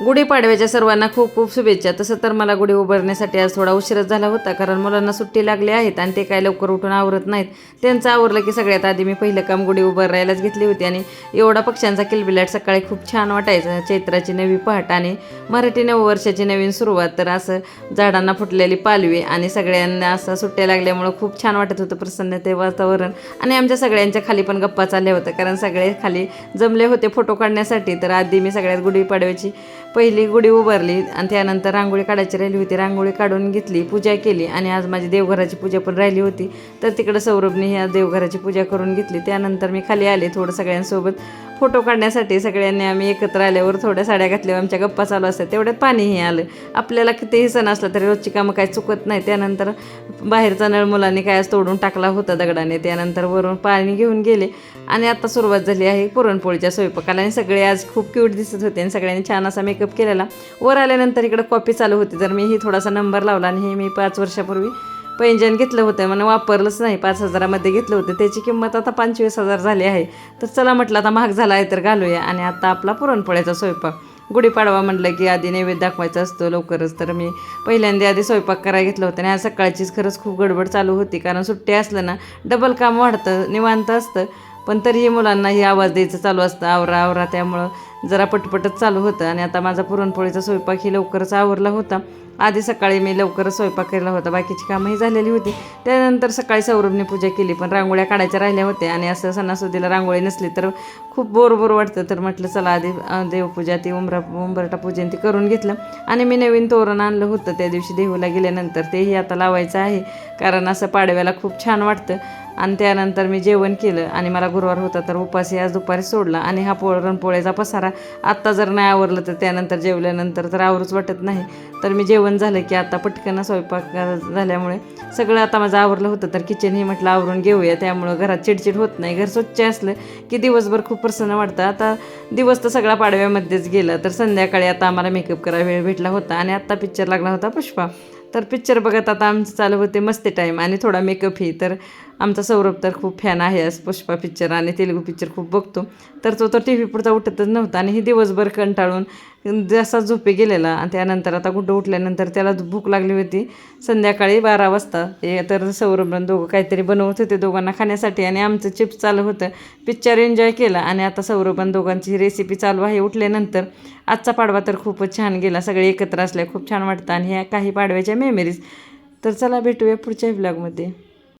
गुढीपाडव्याच्या सर्वांना खूप खूप शुभेच्छा। तसं तर मला गुढी उभारण्यासाठी आज थोडा उशीरच झाला होता, कारण मुलांना सुट्टी लागली आहेत आणि ते काय लवकर उठून आवरत नाहीत। त्यांचं आवरलं की सगळ्यात आधी मी पहिलं काम गुढी उभारायलाच घेतली होती आणि एवढा पक्ष्यांचा किलबिलाट सकाळी खूप छान वाटायचं। चैत्राची नवी पहाट आणि मराठी नववर्षाची नवीन सुरुवात, तर असं झाडांना फुटलेली पालवी आणि सगळ्यांना असं सुट्ट्या लागल्यामुळं खूप छान वाटत होतं, प्रसन्नते वातावरण। आणि आमच्या सगळ्यांच्या खाली पण गप्पा चालल्या होत्या, कारण सगळे खाली जमले होते फोटो काढण्यासाठी। तर आधी मी सगळ्यात गुढीपाडव्याची पहिली गुढी उभारली आणि त्यानंतर रांगोळी काढायची राहिली होती, रांगोळी काढून घेतली, पूजा केली आणि आज माझी देवघराची पूजा पण राहिली होती। तर तिकडं सौरभने ह्या देवघराची पूजा करून घेतली। त्यानंतर मी खाली आले थोडं सगळ्यांसोबत फोटो काढण्यासाठी। सगळ्यांनी आम्ही एकत्र आल्यावर थोड्या साड्या घातल्यावर आमच्या गप्पा चालू असतात, तेवढ्यात पाणीही आलं। आपल्याला कितीही सण असला तरी रोजची कामं काही चुकत नाही। त्यानंतर बाहेरचा नळ मुलांनी काय आज तोडून टाकला होता दगडाने, त्यानंतर वरून पाणी घेऊन गेले आणि आता सुरुवात झाली आहे पुरणपोळीच्या स्वयंपाकाला। आणि सगळे आज खूप क्यूट दिसत होते आणि सगळ्यांनी छान असा मेकअप केलेला। वर आल्यानंतर इकडं कॉपी चालू होती, तर मीही थोडासा नंबर लावला आणि हे मी 5 वर्षापूर्वी पैंजण घेतलं होतं, मला वापरलंच नाही, 5,000मध्ये घेतलं होतं, त्याची किंमत आता 25,000 झाली आहे। तर चला म्हटलं आता महाग झाला आहे तर घालूया। आणि आता आपला पुरणपोळ्याचा स्वयंपाक। गुढीपाडवा म्हटलं की आधी नैवेद्य दाखवायचा असतो लवकरच, तर मी पहिल्यांदा आधी स्वयंपाक करायला घेतलं होतं आणि आज सकाळचीच खरंच खूप गडबड चालू होती, कारण सुट्टी असलं ना डबल काम वाढतं, निवांत असतं, पण तरीही मुलांनाही आवाज द्यायचं चालू असतं आवरा आवरा, त्यामुळं जरा पटपटच चालू होतं। आणि आता माझा पुरणपोळीचा स्वयंपाकही लवकरच आवरला होता। आधी सकाळी मी लवकरच स्वयंपाक केला होता, बाकीची कामंही झालेली होती। त्यानंतर सकाळी सौरभने पूजा केली, पण रांगोळ्या काढायच्या राहिल्या होत्या आणि असं सणासुदीला रांगोळी नसली तर खूप बोर वाटतं। तर म्हटलं चला आधी देवपूजा ती उंबरठा पूजन ती करून घेतलं आणि मी नवीन तोरण आणलं होतं त्या दिवशी देहूला गेल्यानंतर, तेही आता लावायचं आहे, कारण असं पाडव्याला खूप छान वाटतं। आणि त्यानंतर मी जेवण केलं आणि मला गुरुवार होता तर उपासही आज दुपारी सोडला। आणि हा पुरणपोळ्याचा पसारा आत्ता जर नाही आवरलं तर त्यानंतर जेवल्यानंतर तर आवरूच वाटत नाही। तर मी जेवण झालं की आता पटकन स्वयंपाक झाल्यामुळे सगळं आता माझं आवरलं होतं, तर किचनही म्हटलं आवरून घेऊया, त्यामुळं घरात चिडचिड होत नाही। घर स्वच्छ असलं की दिवसभर खूप प्रसन्न वाटतं। आता दिवस तर सगळा पाडव्यामध्येच गेला, तर संध्याकाळी आता आम्हाला मेकअप करायला वेळ भेटला होता आणि आत्ता पिक्चर लागला होता पुष्पा। तर पिक्चर बघत आता आमचं चालू होते मस्ती टाईम आणि थोडा मेकअपही। तर आमचा सौरभ तर खूप फॅन आहे आज पुष्पा पिक्चर आणि तेलुगू पिक्चर खूप बघतो, तर तो टी व्ही पुढचा उठतच नव्हता आणि ही दिवसभर कंटाळून जसा झोपे गेलेला। आणि त्यानंतर आता कुठं उठल्यानंतर त्याला भूक लागली होती संध्याकाळी 12 वाजता, तर सौरभनं दोघं काहीतरी बनवत होते दोघांना खाण्यासाठी आणि आमचं चिप्स चालू होतं। पिक्चर एन्जॉय केला आणि आता सौरभन दोघांची रेसिपी चालू आहे उठल्यानंतर। आजचा पाडवा तर खूपच छान गेला, सगळे एकत्र असले खूप छान वाटतं आणि ह्या काही पाडव्याच्या मेमरीज। तर चला भेटूया पुढच्या व्लॉगमध्ये।